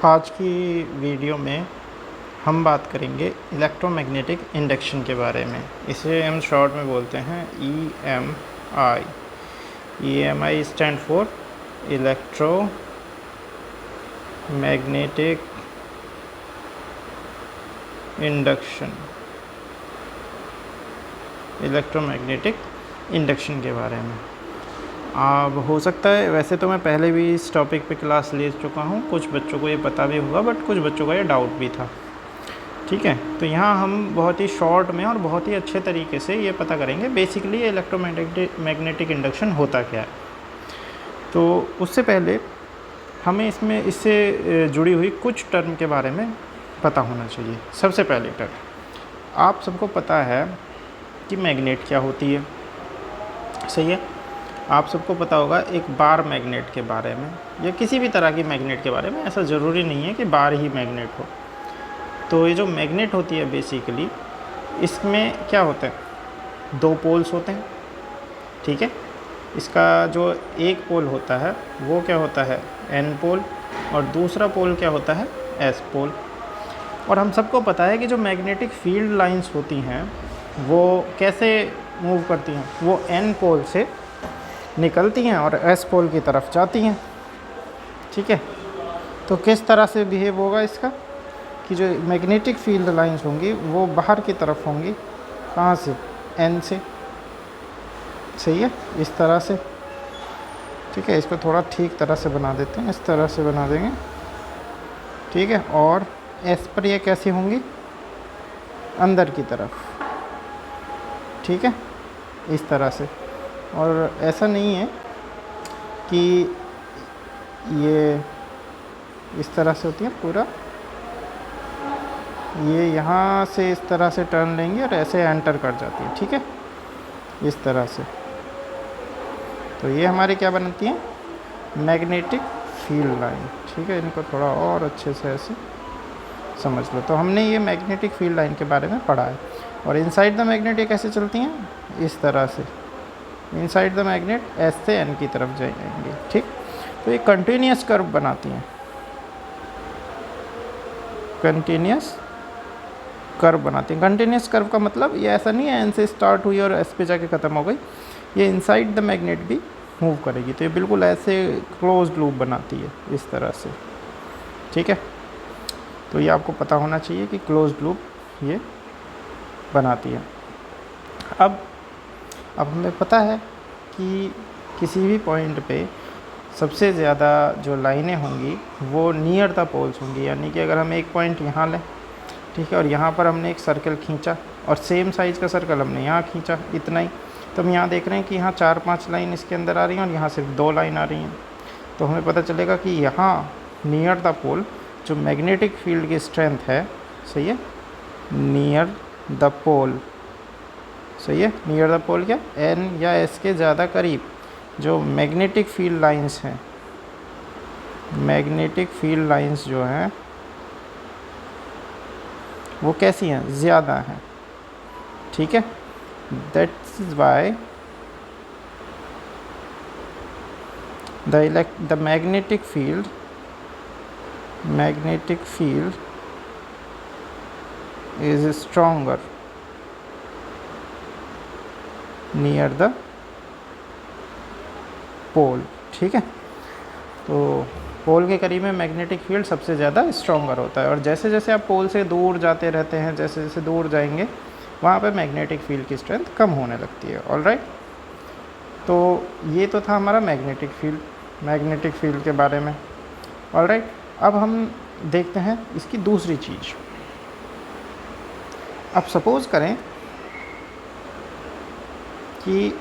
आज की वीडियो में हम बात करेंगे इलेक्ट्रोमैग्नेटिक इंडक्शन के बारे में। इसे हम शॉर्ट में बोलते हैं EMI। EMI stand for electromagnetic induction. Electromagnetic induction के बारे में अब हो सकता है, वैसे तो मैं पहले भी इस टॉपिक पे क्लास ले चुका हूँ, कुछ बच्चों को ये पता भी होगा बट कुछ बच्चों का ये डाउट भी था। ठीक है, तो यहाँ हम बहुत ही शॉर्ट में और बहुत ही अच्छे तरीके से ये पता करेंगे बेसिकली इलेक्ट्रोमैग्नेटिक इंडक्शन होता क्या है। तो उससे पहले हमें इससे जुड़ी हुई कुछ टर्म के बारे में पता होना चाहिए। सबसे पहले टर्म, आप सबको पता है कि मैग्नेट क्या होती है, सही है। आप सबको पता होगा एक बार मैग्नेट के बारे में या किसी भी तरह की मैग्नेट के बारे में। ऐसा ज़रूरी नहीं है कि बार ही मैग्नेट हो। तो ये जो मैग्नेट होती है बेसिकली, इसमें क्या होता है, दो पोल्स होते हैं। ठीक है, इसका जो एक पोल होता है वो क्या होता है, N पोल, और दूसरा पोल क्या होता है, S पोल। और हम सबको पता है कि जो मैग्नेटिक फील्ड लाइंस होती हैं वो कैसे मूव करती हैं, वो N पोल से निकलती हैं और S पोल की तरफ जाती हैं। ठीक है, तो किस तरह से बिहेव होगा इसका कि जो मैग्नेटिक फील्ड लाइंस होंगी वो बाहर की तरफ होंगी, कहाँ से, N से, सही है, इस तरह से। ठीक है, इसको थोड़ा ठीक तरह से बना देते हैं, इस तरह से बना देंगे। ठीक है, और S पर ये कैसी होंगी, अंदर की तरफ। ठीक है, इस तरह से। और ऐसा नहीं है कि ये इस तरह से होती है पूरा, ये यहाँ से इस तरह से टर्न लेंगे और ऐसे एंटर कर जाती है। ठीक है, इस तरह से। तो ये हमारी क्या बनती है, मैग्नेटिक फील्ड लाइन। ठीक है, इनको थोड़ा और अच्छे से ऐसे समझ लो। तो हमने ये मैग्नेटिक फील्ड लाइन के बारे में पढ़ा है। और इनसाइड द मैग्नेट ये कैसे चलती हैं, इस तरह से। इनसाइड द मैग्नेट S से N की तरफ जाएंगे। ठीक, तो ये कंटिन्यूस कर्व बनाती हैं, कंटिन्यूस कर्व बनाती हैं। कंटिन्यूस कर्व का मतलब ये ऐसा नहीं है N से स्टार्ट हुई और S पे जाके ख़त्म हो गई, ये इनसाइड द मैग्नेट भी मूव करेगी। तो ये बिल्कुल ऐसे क्लोज्ड लूप बनाती है, इस तरह से। ठीक है, तो ये आपको पता होना चाहिए कि क्लोज्ड लूप ये बनाती है। अब हमें पता है कि किसी भी पॉइंट पे सबसे ज़्यादा जो लाइनें होंगी वो नियर द पोल्स होंगी। यानी कि अगर हम एक पॉइंट यहाँ लें, ठीक है, और यहाँ पर हमने एक सर्कल खींचा और सेम साइज़ का सर्कल हमने यहाँ खींचा, इतना ही, तो हम यहाँ देख रहे हैं कि यहाँ 4-5 लाइन इसके अंदर आ रही हैं और यहाँ सिर्फ 2 लाइन आ रही हैं। तो हमें पता चलेगा कि यहाँ नियर द पोल जो मैग्नेटिक फील्ड की स्ट्रेंथ है, सही है, नियर द पोल, सही है, नियर द पोल क्या, N या S के ज़्यादा करीब जो मैग्नेटिक फील्ड लाइंस हैं, मैग्नेटिक फील्ड लाइंस जो हैं वो कैसी हैं, ज़्यादा हैं। ठीक है, that's is why the magnetic field is stronger near the pole. ठीक है, तो पोल के करीब में मैग्नेटिक फील्ड सबसे ज़्यादा स्ट्रॉन्गर होता है। और जैसे जैसे आप पोल से दूर जाते रहते हैं, जैसे जैसे दूर जाएंगे वहाँ पे मैग्नेटिक फील्ड की स्ट्रेंथ कम होने लगती है। ऑलराइट, तो ये तो था हमारा मैग्नेटिक फील्ड के बारे में। ऑलराइट, अब हम देखते हैं इसकी दूसरी चीज़। अब सपोज़ करें कि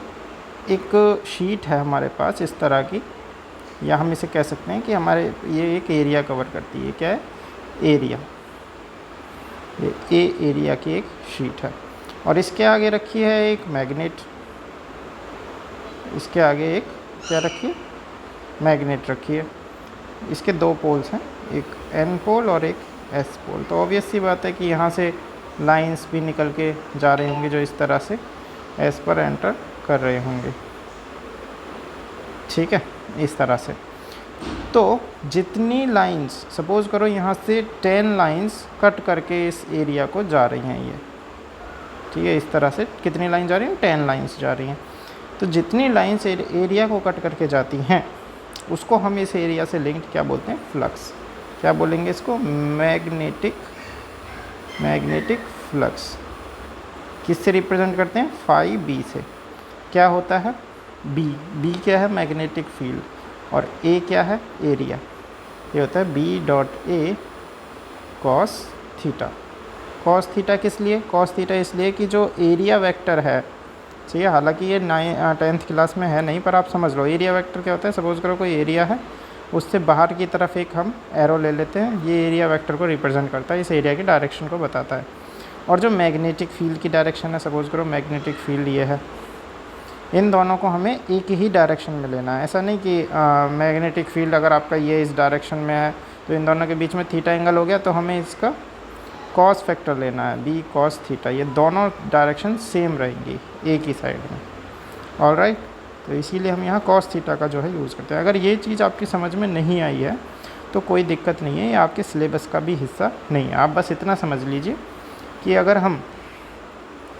एक शीट है हमारे पास इस तरह की, या हम इसे कह सकते हैं कि हमारे ये एक एरिया कवर करती है। क्या है, एरिया, ये एरिया की एक शीट है और इसके आगे रखी है एक मैग्नेट। इसके आगे एक क्या रखी है, मैग्नेट रखी है। इसके 2 पोल्स हैं, एक N पोल और एक S पोल। तो ऑब्वियस सी बात है कि यहाँ से लाइंस भी निकल के जा रहे होंगे जो इस तरह से S पर एंटर कर रहे होंगे। ठीक है, इस तरह से। तो जितनी लाइंस, सपोज़ करो यहाँ से 10 लाइंस कट करके इस एरिया को जा रही हैं ये, ठीक है, इस तरह से कितनी लाइन जा रही हैं, 10 लाइंस जा रही हैं। तो जितनी लाइंस एरिया को कट करके जाती हैं उसको हम इस एरिया से लिंक्ड क्या बोलते हैं, फ्लक्स। क्या बोलेंगे इसको, मैग्नेटिक फ्लक्स। किससे रिप्रेजेंट करते हैं, फाई बी से। क्या होता है, बी क्या है, मैग्नेटिक फील्ड, और ए क्या है, एरिया। ये होता है B dot A cos theta. Cos theta किस लिए, कॉस थीटा इसलिए कि जो एरिया वेक्टर है, ठीक है, हालांकि ये 10th क्लास में है नहीं, पर आप समझ लो एरिया वेक्टर क्या होता है। सपोज़ करो कोई एरिया है, उससे बाहर की तरफ एक हम एरो ले लेते हैं, ये एरिया वेक्टर को रिप्रेजेंट करता है, इस एरिया की डायरेक्शन को बताता है। और जो मैग्नेटिक फील्ड की डायरेक्शन है, सपोज़ करो मैग्नेटिक फील्ड ये है, इन दोनों को हमें एक ही डायरेक्शन में लेना है। ऐसा नहीं कि मैग्नेटिक फील्ड अगर आपका ये इस डायरेक्शन में है तो इन दोनों के बीच में थीटा एंगल हो गया, तो हमें इसका कॉस फैक्टर लेना है, बी कॉस थीटा। ये दोनों डायरेक्शन सेम रहेंगी एक ही साइड में, ऑलराइट। तो इसीलिए हम यहाँ कॉस थीटा का जो है यूज़ करते हैं। अगर ये चीज़ आपकी समझ में नहीं आई है तो कोई दिक्कत नहीं है, ये आपके सिलेबस का भी हिस्सा नहीं है। आप बस इतना समझ लीजिए कि अगर हम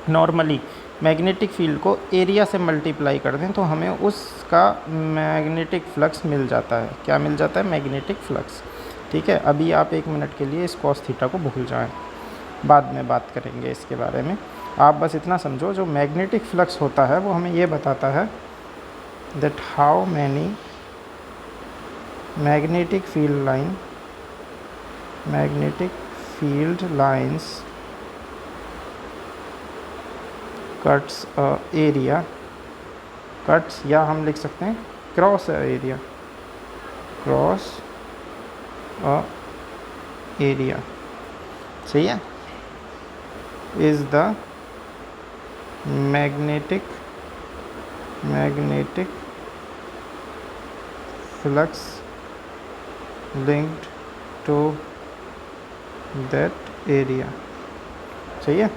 नॉर्मली मैग्नेटिक फील्ड को एरिया से मल्टीप्लाई कर दें तो हमें उसका मैग्नेटिक फ्लक्स मिल जाता है। क्या मिल जाता है, मैग्नेटिक फ्लक्स। ठीक है, अभी आप 1 मिनट के लिए इस कॉस थीटा को भूल जाएं, बाद में बात करेंगे इसके बारे में। आप बस इतना समझो, जो मैग्नेटिक फ्लक्स होता है वो हमें ये बताता है that how many magnetic field lines cuts area, cuts, या हम लिख सकते हैं क्रॉस एरिया, क्रॉस एरिया, सही है, is the magnetic flux linked to that area. सही है,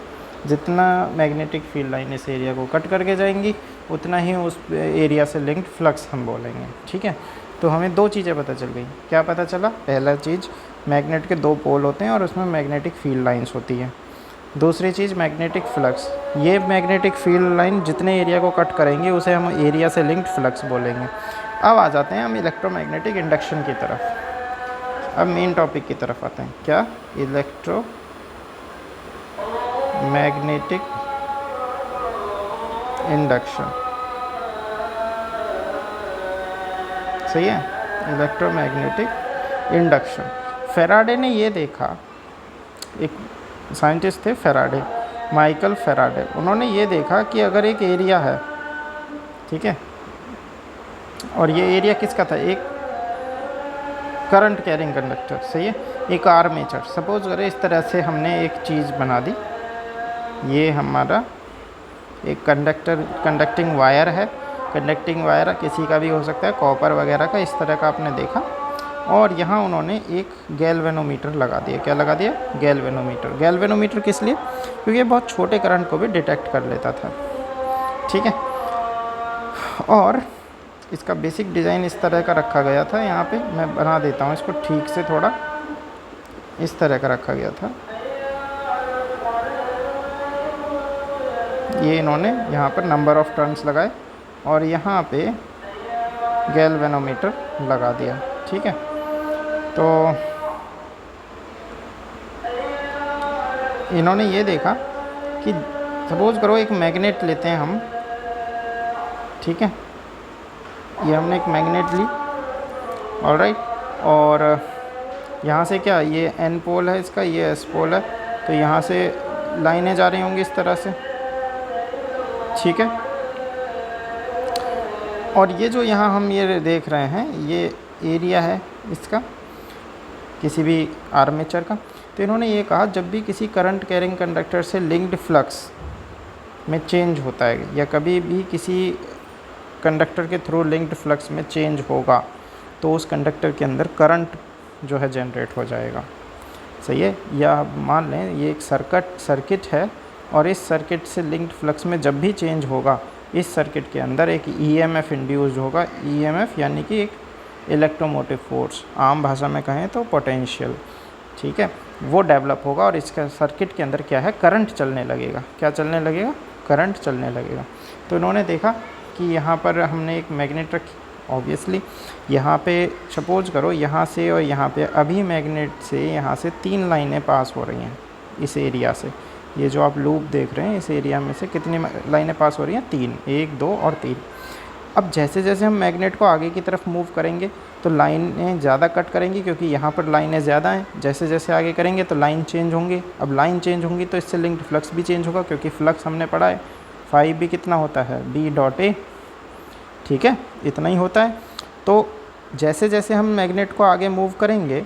जितना मैग्नेटिक फील्ड लाइन इस एरिया को कट करके जाएंगी उतना ही उस एरिया से लिंक्ड फ्लक्स हम बोलेंगे। ठीक है, तो हमें 2 चीज़ें पता चल गई। क्या पता चला, पहला चीज़ मैग्नेट के 2 पोल होते हैं और उसमें मैग्नेटिक फील्ड लाइंस होती हैं। दूसरी चीज़ मैग्नेटिक फ्लक्स, ये मैग्नेटिक फील्ड लाइन जितने एरिया को कट करेंगे उसे हम एरिया से लिंक्ड फ्लक्स बोलेंगे। अब आ जाते हैं हम इलेक्ट्रोमैग्नेटिक इंडक्शन की तरफ। अब मेन टॉपिक की तरफ आते हैं, क्या, इलेक्ट्रोमैग्नेटिक इंडक्शन। सही है, इलेक्ट्रोमैग्नेटिक इंडक्शन। फैराडे ने ये देखा, एक साइंटिस्ट थे फैराडे, माइकल फैराडे, उन्होंने ये देखा कि अगर एक एरिया है, ठीक है, और ये एरिया किसका था, एक करंट कैरिंग कंडक्टर, सही है, एक आर्मेचर। सपोज करें इस तरह से हमने एक चीज़ बना दी, ये हमारा एक कंडक्टिंग वायर है। कंडक्टिंग वायर किसी का भी हो सकता है, कॉपर वगैरह का, इस तरह का आपने देखा। और यहाँ उन्होंने एक गैल्वेनोमीटर लगा दिया। क्या लगा दिया, गैल्वेनोमीटर। गैल्वेनोमीटर किस लिए, क्योंकि ये बहुत छोटे करंट को भी डिटेक्ट कर लेता था। ठीक है, और इसका बेसिक डिज़ाइन इस तरह का रखा गया था। यहाँ पे मैं बना देता हूँ इसको ठीक से, थोड़ा इस तरह का रखा गया था। ये इन्होंने यहाँ पर नंबर ऑफ़ टर्न्स लगाए और यहाँ पे गैल्वेनोमीटर लगा दिया। ठीक है, तो इन्होंने ये देखा कि सपोज़ करो एक मैग्नेट लेते हैं हम, ठीक है, ये हमने एक मैग्नेट ली, ऑलराइट, और यहाँ से क्या, ये एन पोल है इसका, ये एस पोल है, तो यहाँ से लाइनें जा रही होंगी इस तरह से। ठीक है, और ये जो यहाँ हम ये देख रहे हैं, ये एरिया है इसका, किसी भी आर्मेचर का। तो इन्होंने ये कहा, जब भी किसी करंट कैरिंग कंडक्टर से लिंक्ड फ्लक्स में चेंज होता है, या कभी भी किसी कंडक्टर के थ्रू लिंक्ड फ्लक्स में चेंज होगा, तो उस कंडक्टर के अंदर करंट जो है जनरेट हो जाएगा। सही है, या मान लें ये एक सर्किट है, और इस सर्किट से लिंक्ड फ्लक्स में जब भी चेंज होगा, इस सर्किट के अंदर एक ईएमएफ इंड्यूस्ड होगा। ईएमएफ यानी कि एक इलेक्ट्रोमोटिव फोर्स, आम भाषा में कहें तो पोटेंशियल, ठीक है, वो डेवलप होगा और इसका सर्किट के अंदर क्या है, करंट चलने लगेगा। क्या चलने लगेगा, करंट चलने लगेगा। तो इन्होंने देखा कि यहाँ पर हमने एक मैग्नेट रखी, ऑब्वियसली यहाँ पे सपोज करो यहाँ से और यहाँ पे अभी मैग्नेट से यहाँ से 3 लाइनें पास हो रही हैं इस एरिया से। ये जो आप लूप देख रहे हैं इस एरिया में से कितनी लाइनें पास हो रही हैं, 3, 1, 2 और 3। अब जैसे जैसे हम मैग्नेट को आगे की तरफ मूव करेंगे तो लाइनें ज़्यादा कट करेंगी, क्योंकि यहाँ पर लाइनें ज़्यादा हैं। जैसे जैसे आगे करेंगे तो लाइन चेंज होंगी। अब लाइन चेंज होंगी तो इससे लिंक्ड फ्लक्स भी चेंज होगा, क्योंकि फ्लक्स हमने पढ़ा है फाई भी कितना होता है, बी डॉट ए, ठीक है, इतना ही होता है। तो जैसे जैसे हम मैग्नेट को आगे मूव करेंगे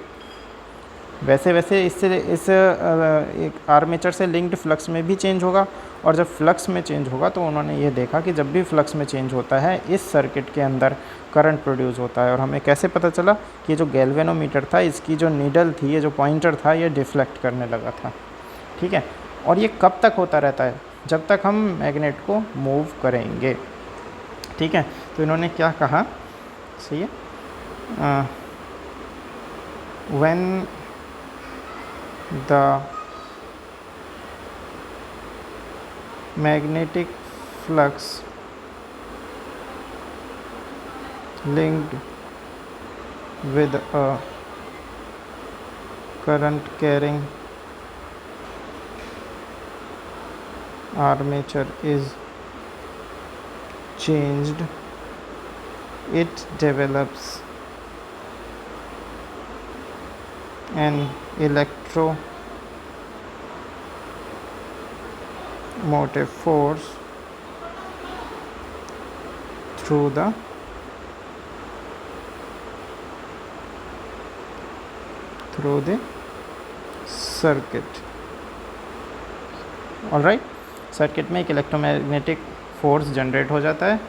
वैसे वैसे इससे इस एक आर्मेचर से लिंक्ड फ्लक्स में भी चेंज होगा। और जब फ्लक्स में चेंज होगा तो उन्होंने ये देखा कि जब भी फ्लक्स में चेंज होता है इस सर्किट के अंदर करंट प्रोड्यूस होता है। और हमें कैसे पता चला कि जो गैल्वेनोमीटर था इसकी जो नीडल थी, ये जो पॉइंटर था, ये डिफ्लेक्ट करने लगा था, ठीक है। और ये कब तक होता रहता है, जब तक हम मैग्नेट को मूव करेंगे, ठीक है। तो इन्होंने क्या कहा, सही है, when the magnetic flux linked with a current carrying armature is changed, it develops an electromotive force through the circuit. All right, circuit में एक इलेक्ट्रोमैग्नेटिक फोर्स जनरेट हो जाता है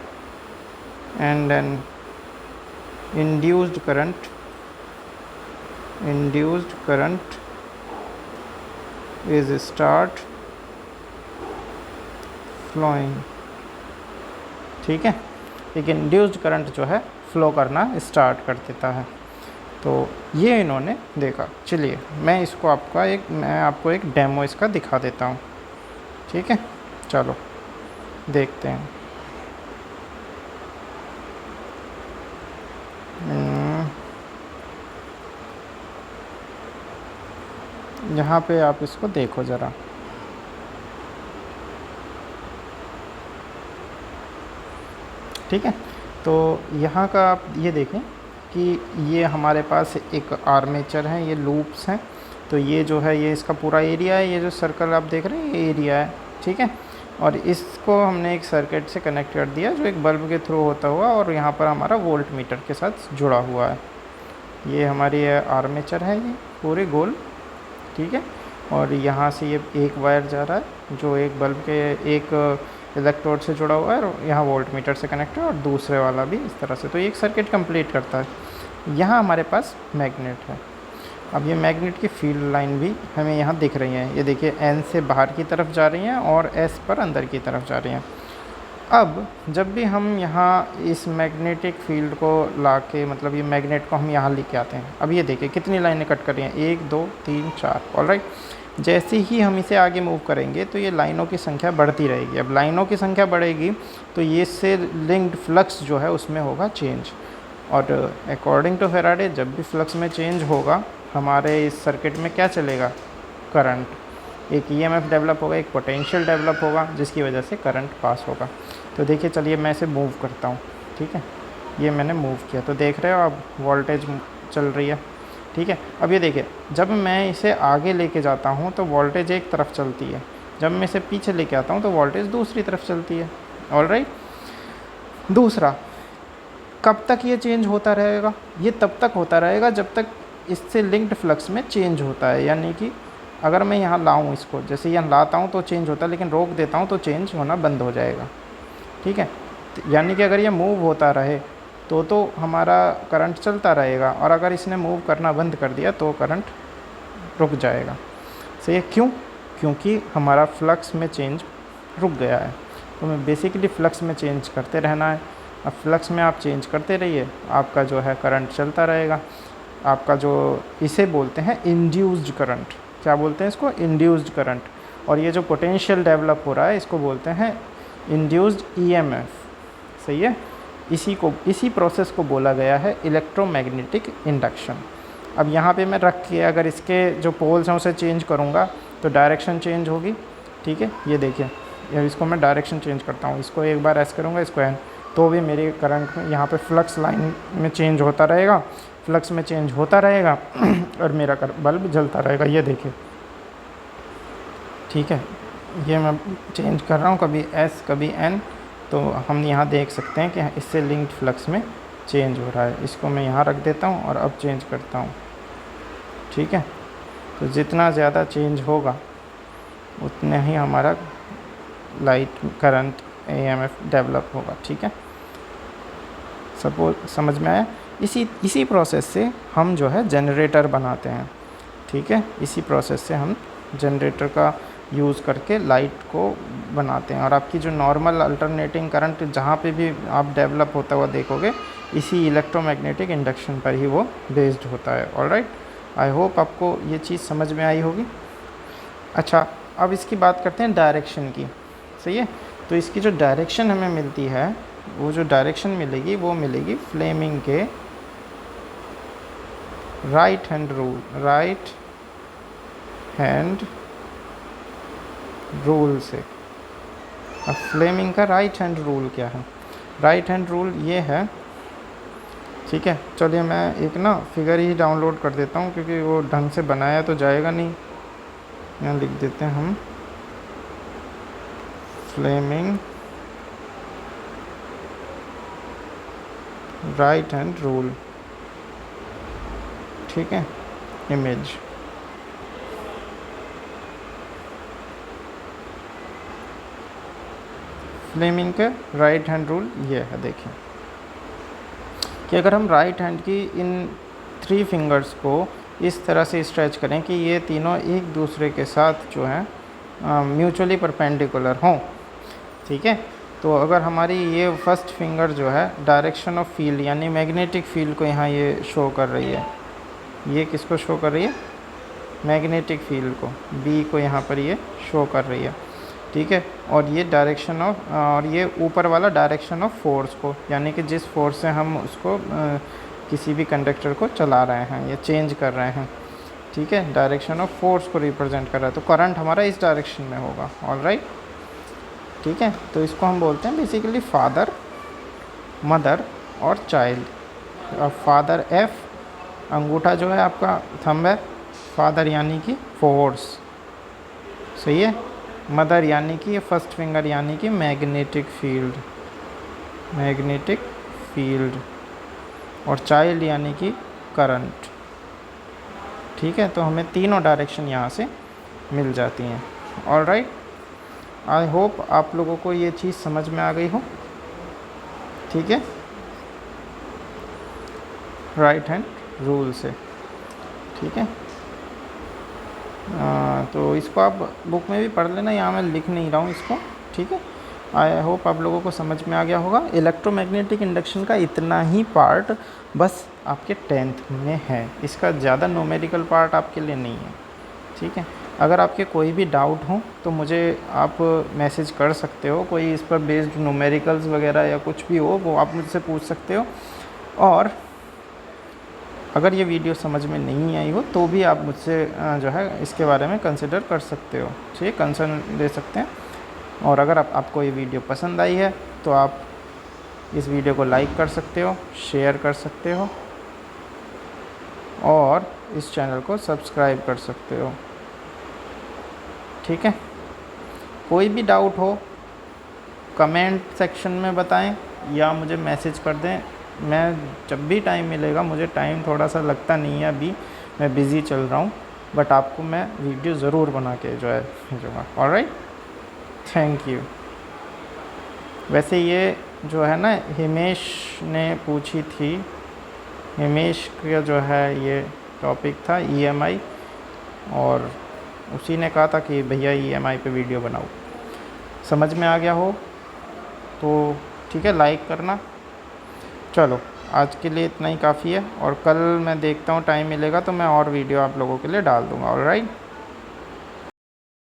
and an induced current is start flowing, ठीक है। एक induced current जो है फ्लो करना स्टार्ट कर देता है। तो ये इन्होंने देखा। चलिए मैं आपको एक डेमो इसका दिखा देता हूँ, ठीक है। चलो देखते हैं। यहाँ पे आप इसको देखो ज़रा, ठीक है। तो यहाँ का आप ये देखें कि ये हमारे पास एक आर्मेचर है, ये लूप्स हैं। तो ये जो है ये इसका पूरा एरिया है, ये जो सर्कल आप देख रहे हैं ये एरिया है, ठीक है। और इसको हमने एक सर्किट से कनेक्ट कर दिया जो एक बल्ब के थ्रू होता हुआ, और यहाँ पर हमारा वोल्ट मीटर के साथ जुड़ा हुआ है। ये हमारी आर्मेचर है, ये पूरे गोल, ठीक है। और यहाँ से ये एक वायर जा रहा है जो एक बल्ब के एक इलेक्ट्रोड से जुड़ा हुआ है, और यहाँ वोल्ट मीटर से कनेक्ट है, और दूसरे वाला भी इस तरह से। तो ये एक सर्किट कंप्लीट करता है। यहाँ हमारे पास मैग्नेट है। अब ये मैग्नेट की फील्ड लाइन भी हमें यहाँ दिख रही है। ये देखिए एन से बाहर की तरफ जा रही हैं और एस पर अंदर की तरफ जा रही हैं। अब जब भी हम यहाँ इस मैग्नेटिक फील्ड को लाके, मतलब ये मैग्नेट को हम यहाँ लेके आते हैं, अब ये देखिए कितनी लाइनें कट कर रही हैं, 1 2 3 4, ऑलराइट। जैसे ही हम इसे आगे मूव करेंगे तो ये लाइनों की संख्या बढ़ती रहेगी। अब लाइनों की संख्या बढ़ेगी तो ये से लिंक्ड फ्लक्स जो है उसमें होगा चेंज। और अकॉर्डिंग टू फैराडे जब भी फ्लक्स में चेंज होगा हमारे इस सर्किट में क्या चलेगा, करंट, एक ईएमएफ डेवलप होगा, एक पोटेंशियल डेवलप होगा, जिसकी वजह से करंट पास होगा। तो देखिए, चलिए मैं इसे मूव करता हूँ, ठीक है। ये मैंने मूव किया तो देख रहे हो अब वोल्टेज चल रही है, ठीक है। अब ये देखिए, जब मैं इसे आगे लेके जाता हूँ तो वोल्टेज एक तरफ चलती है, जब मैं इसे पीछे लेके आता हूँ तो वोल्टेज दूसरी तरफ चलती है, ऑलराइट। दूसरा, कब तक ये चेंज होता रहेगा, ये तब तक होता रहेगा जब तक इससे लिंक्ड फ्लक्स में चेंज होता है। यानी कि अगर मैं यहाँ लाऊँ इसको, जैसे यहाँ लाता हूँ तो चेंज होता है, लेकिन रोक देता हूँ तो चेंज होना बंद हो जाएगा, ठीक है। यानी कि अगर ये मूव होता रहे तो हमारा करंट चलता रहेगा, और अगर इसने मूव करना बंद कर दिया तो करंट रुक जाएगा। सही है, क्यों? क्योंकि हमारा फ्लक्स में चेंज रुक गया है। तो हमें बेसिकली फ्लक्स में चेंज करते रहना है। अब फ्लक्स में आप चेंज करते रहिए, आपका जो है करंट चलता रहेगा। आपका जो इसे बोलते हैं इंड्यूस्ड करंट, क्या बोलते हैं इसको? Induced current. और ये जो पोटेंशियल डेवलप हो रहा है इसको बोलते हैं इंड्यूस्ड ईएमएफ। सही है, इसी प्रोसेस को बोला गया है इलेक्ट्रोमैग्नेटिक इंडक्शन। अब यहाँ पे मैं रख के अगर इसके जो पोल्स हैं उसे चेंज करूँगा तो डायरेक्शन चेंज होगी। ठीक है, ये देखिए, अब इसको मैं डायरेक्शन चेंज करता हूँ, इसको एक बार ऐसे करूँगा, इसको एन, तो भी मेरे करंट में यहाँ पे फ्लक्स लाइन में चेंज होता रहेगा, फ्लक्स में चेंज होता रहेगा और मेरा बल्ब जलता रहेगा। ये देखिए, ठीक है, ये मैं चेंज कर रहा हूँ, कभी एस कभी एन, तो हम यहाँ देख सकते हैं कि इससे लिंक्ड फ्लक्स में चेंज हो रहा है। इसको मैं यहाँ रख देता हूँ और अब चेंज करता हूँ। ठीक है, तो जितना ज़्यादा चेंज होगा उतने ही हमारा लाइट करंट ईएमएफ डेवलप होगा। ठीक है, सपोज समझ में आया? इसी प्रोसेस से हम जो है जनरेटर बनाते हैं। ठीक है, इसी प्रोसेस से हम जनरेटर का यूज़ करके लाइट को बनाते हैं। और आपकी जो नॉर्मल अल्टरनेटिंग करंट जहाँ पे भी आप डेवलप होता हुआ देखोगे, इसी इलेक्ट्रोमैग्नेटिक इंडक्शन पर ही वो बेस्ड होता है। ऑलराइट, आई होप आपको ये चीज़ समझ में आई होगी। अच्छा, अब इसकी बात करते हैं डायरेक्शन की। सही है, तो इसकी जो डायरेक्शन हमें मिलती है, वो जो डायरेक्शन मिलेगी वो मिलेगी फ्लेमिंग के राइट हैंड रूल से। अब फ्लेमिंग का राइट हैंड रूल क्या है? राइट हैंड रूल ये है, ठीक है, चलिए मैं एक ना फिगर ही डाउनलोड कर देता हूँ क्योंकि वो ढंग से बनाया तो जाएगा नहीं। यहाँ लिख देते हैं हम फ्लेमिंग राइट हैंड रूल। ठीक है, इमेज, फ्लेमिंग का राइट हैंड रूल ये है। देखिए कि अगर हम राइट हैंड की इन 3 फिंगर्स को इस तरह से स्ट्रेच करें कि ये तीनों एक दूसरे के साथ जो है म्यूचुअली परपेंडिकुलर हों। ठीक है, तो अगर हमारी ये फर्स्ट फिंगर जो है डायरेक्शन ऑफ फील्ड यानी मैग्नेटिक फील्ड को यहाँ ये शो कर रही है, ये किसको शो कर रही है? मैग्नेटिक फील्ड को, बी को यहाँ पर ये शो कर रही है। ठीक है, और ये डायरेक्शन ऑफ, और ये ऊपर वाला डायरेक्शन ऑफ फोर्स को, यानी कि जिस फोर्स से हम उसको किसी भी कंडक्टर को चला रहे हैं या चेंज कर रहे हैं। ठीक है, डायरेक्शन ऑफ फोर्स को रिप्रेजेंट कर रहा है, तो करंट हमारा इस डायरेक्शन में होगा। ऑलराइट, ठीक है, तो इसको हम बोलते हैं बेसिकली फादर, मदर और चाइल्ड। अब फादर एफ, अंगूठा जो है आपका थंब है, फादर यानी कि फोर्स। सही है, मदर यानी कि ये फर्स्ट फिंगर यानी कि मैग्नेटिक फील्ड, और चाइल्ड यानी कि करंट। ठीक है, तो हमें तीनों डायरेक्शन यहाँ से मिल जाती हैं। ऑलराइट, आई होप आप लोगों को ये चीज़ समझ में आ गई हो। ठीक है, राइट हैंड रूल से। ठीक है, तो इसको आप बुक में भी पढ़ लेना, यहाँ मैं लिख नहीं रहा हूँ इसको। ठीक है, आई होप आप लोगों को समझ में आ गया होगा। इलेक्ट्रोमैग्नेटिक इंडक्शन का इतना ही पार्ट बस आपके 10th में है, इसका ज़्यादा न्यूमेरिकल पार्ट आपके लिए नहीं है। ठीक है, अगर आपके कोई भी डाउट हो तो मुझे आप मैसेज कर सकते हो, कोई इस पर बेस्ड न्यूमेरिकल्स वगैरह या कुछ भी हो वो आप मुझसे पूछ सकते हो। और अगर ये वीडियो समझ में नहीं आई हो तो भी आप मुझसे जो है इसके बारे में कंसिडर कर सकते हो, ठीक है, कंसर्न दे सकते हैं। और अगर आपको ये वीडियो पसंद आई है तो आप इस वीडियो को लाइक कर सकते हो, शेयर कर सकते हो और इस चैनल को सब्सक्राइब कर सकते हो। ठीक है, कोई भी डाउट हो कमेंट सेक्शन में बताएं या मुझे मैसेज कर दें। मैं जब भी टाइम मिलेगा, मुझे टाइम थोड़ा सा लगता नहीं है अभी, मैं बिज़ी चल रहा हूँ, बट आपको मैं वीडियो ज़रूर बना के जो है भेजूँगा। Alright, thank you. वैसे ये जो है ना हिमेश ने पूछी थी, हिमेश का जो है ये टॉपिक था EMI, और उसी ने कहा था कि भैया EMI पे वीडियो बनाओ। समझ में आ गया हो तो ठीक है, लाइक करना चलो आज के लिए इतना ही काफ़ी है, और कल मैं देखता हूँ टाइम मिलेगा तो मैं और वीडियो आप लोगों के लिए डाल दूँगा। ऑलराइट।